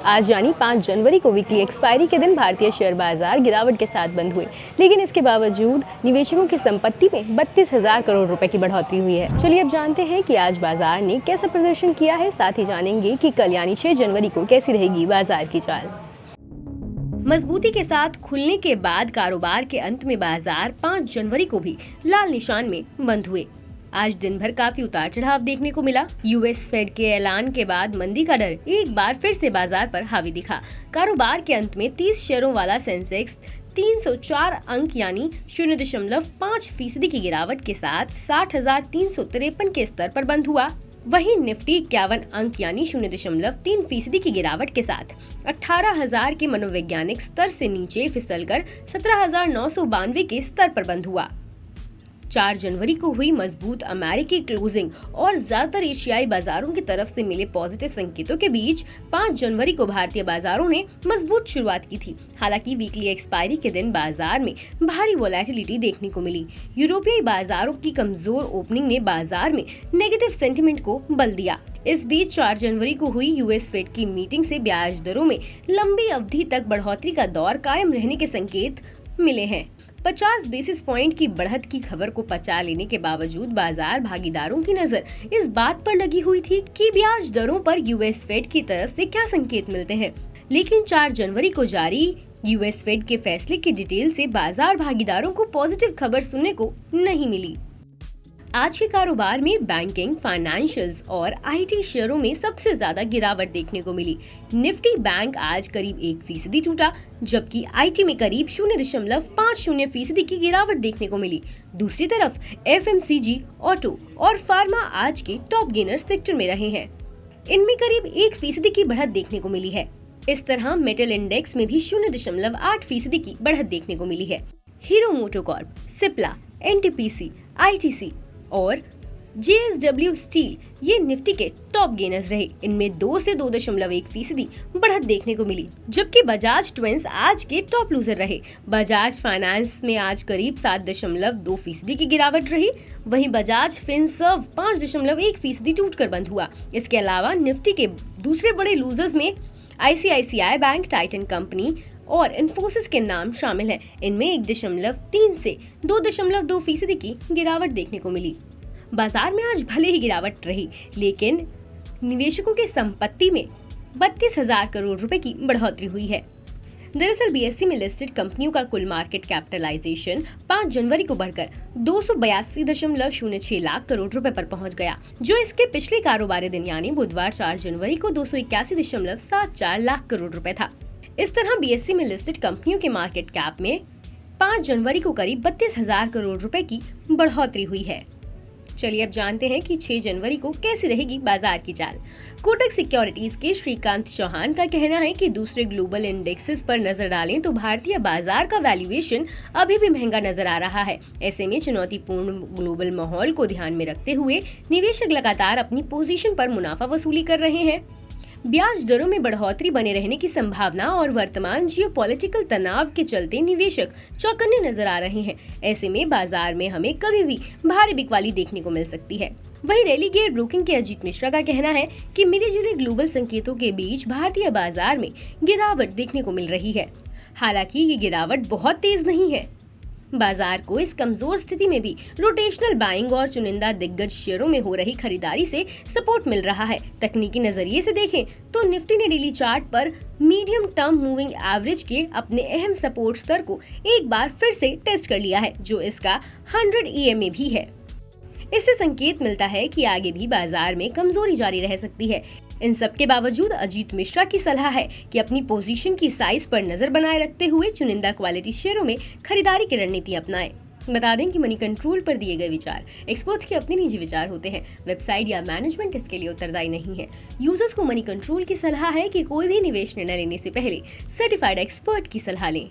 आज यानी 5 जनवरी को वीकली एक्सपायरी के दिन भारतीय शेयर बाजार गिरावट के साथ बंद हुए, लेकिन इसके बावजूद निवेशकों की संपत्ति में 32,000 करोड़ रुपए की बढ़ोतरी हुई है। चलिए अब जानते हैं कि आज बाजार ने कैसा प्रदर्शन किया है, साथ ही जानेंगे कि कल यानी 6 जनवरी को कैसी रहेगी बाजार की चाल। मजबूती के साथ खुलने के बाद कारोबार के अंत में बाजार 5 जनवरी को भी लाल निशान में बंद हुए। आज दिन भर काफी उतार चढ़ाव देखने को मिला। यूएस फेड के ऐलान के बाद मंदी का डर एक बार फिर से बाजार पर हावी दिखा। कारोबार के अंत में 30 शेयरों वाला सेंसेक्स 304 अंक यानी 0.5% की गिरावट के साथ 60,353 के स्तर पर बंद हुआ। वहीं निफ्टी 51 अंक यानी 0.3% की गिरावट के साथ 18,000 के मनोवैज्ञानिक स्तर से नीचे फिसलकर 17,992 के स्तर पर बंद हुआ। 4 जनवरी को हुई मजबूत अमेरिकी क्लोजिंग और ज्यादातर एशियाई बाजारों की तरफ से मिले पॉजिटिव संकेतों के बीच 5 जनवरी को भारतीय बाजारों ने मजबूत शुरुआत की थी। हालांकि वीकली एक्सपायरी के दिन बाजार में भारी वोलेटिलिटी देखने को मिली। यूरोपीय बाजारों की कमजोर ओपनिंग ने बाजार में नेगेटिव सेंटिमेंट को बल दिया। इस बीच 4 जनवरी को हुई यूएस फेड की मीटिंग से ब्याज दरों में लंबी अवधि तक बढ़ोतरी का दौर कायम रहने के संकेत मिले हैं। 50 बेसिस पॉइंट की बढ़त की खबर को पचा लेने के बावजूद बाजार भागीदारों की नजर इस बात पर लगी हुई थी कि ब्याज दरों पर यूएस फेड की तरफ से क्या संकेत मिलते हैं। लेकिन 4 जनवरी को जारी यूएस फेड के फैसले की डिटेल से बाजार भागीदारों को पॉजिटिव खबर सुनने को नहीं मिली। आज के कारोबार में बैंकिंग, फाइनेंशियल्स और आईटी शेयरों में सबसे ज्यादा गिरावट देखने को मिली। निफ्टी बैंक आज करीब 1% टूटा, जबकि आईटी में करीब 0.50% की गिरावट देखने को मिली। दूसरी तरफ एफएमसीजी, ऑटो और फार्मा आज के टॉप गेनर सेक्टर में रहे हैं। इनमें करीब 1% की बढ़त देखने को मिली है। इस तरह मेटल इंडेक्स में भी 0.8% की बढ़त देखने को मिली है। Hero MotoCorp, Cipla, NTPC, ITC और जेएसडब्ल्यू स्टील ये निफ्टी के टॉप गेनर्स रहे। इनमें 2 से 2.1% बढ़त देखने को मिली, जबकि बजाज ट्विंस आज के टॉप लूजर रहे। बजाज फाइनेंस में आज करीब 7.2% की गिरावट रही। वहीं बजाज फिनसर्व 5.1% टूटकर बंद हुआ। इसके अलावा निफ्टी के दूसरे बड़े लूजर्स में आईसीआईसीआई बैंक, टाइटन कंपनी और इन्फोसिस के नाम शामिल हैं। इनमें 1.3 से 2.2% की गिरावट देखने को मिली। बाजार में आज भले ही गिरावट रही, लेकिन निवेशकों की संपत्ति में 32,000 करोड़ रुपए की बढ़ोतरी हुई है। दरअसल बीएसई में लिस्टेड कंपनियों का कुल मार्केट कैपिटलाइजेशन 5 जनवरी को बढ़कर 282.06 लाख करोड़ रुपए पर पहुंच गया, जो इसके पिछले कारोबारी दिन यानी बुधवार 4 जनवरी को 281.74 लाख करोड़ रुपए था। इस तरह बीएसई में लिस्टेड कंपनियों के मार्केट कैप में 5 जनवरी को करीब 32,000 करोड़ रुपए की बढ़ोतरी हुई है। चलिए अब जानते हैं कि 6 जनवरी को कैसी रहेगी बाजार की चाल। कोटक सिक्योरिटीज के श्रीकांत चौहान का कहना है कि दूसरे ग्लोबल इंडेक्सेस पर नजर डालें तो भारतीय बाजार का वैल्यूएशन अभी भी महंगा नजर आ रहा है। ऐसे में चुनौतीपूर्ण ग्लोबल माहौल को ध्यान में रखते हुए निवेशक लगातार अपनी पोजीशन पर मुनाफा वसूली कर रहे हैं। ब्याज दरों में बढ़ोतरी बने रहने की संभावना और वर्तमान जियोपॉलिटिकल तनाव के चलते निवेशक चौकन्ने नजर आ रहे हैं। ऐसे में बाजार में हमें कभी भी भारी बिकवाली देखने को मिल सकती है। वहीं रेलीगेट ब्रोकिंग के अजीत मिश्रा का कहना है कि मिले जुले ग्लोबल संकेतों के बीच भारतीय बाजार में गिरावट देखने को मिल रही है। हालांकि ये गिरावट बहुत तेज नहीं है। बाजार को इस कमजोर स्थिति में भी रोटेशनल बाइंग और चुनिंदा दिग्गज शेयरों में हो रही खरीदारी से सपोर्ट मिल रहा है। तकनीकी नजरिए से देखें तो निफ्टी ने डेली चार्ट पर मीडियम टर्म मूविंग एवरेज के अपने अहम सपोर्ट स्तर को एक बार फिर से टेस्ट कर लिया है, जो इसका 100 EMA भी है। इससे संकेत मिलता है कि आगे भी बाजार में कमजोरी जारी रह सकती है। इन सब के बावजूद अजीत मिश्रा की सलाह है कि अपनी पोजीशन की साइज पर नजर बनाए रखते हुए चुनिंदा क्वालिटी शेयरों में खरीदारी की रणनीति अपनाएं। बता दें कि मनी कंट्रोल पर दिए गए विचार एक्सपर्ट्स के अपने निजी विचार होते हैं। वेबसाइट या मैनेजमेंट इसके लिए उत्तरदायी नहीं है। यूजर्स को मनी कंट्रोल की सलाह है कि कोई भी निवेश निर्णय लेने से पहले सर्टिफाइड एक्सपर्ट की सलाह लें।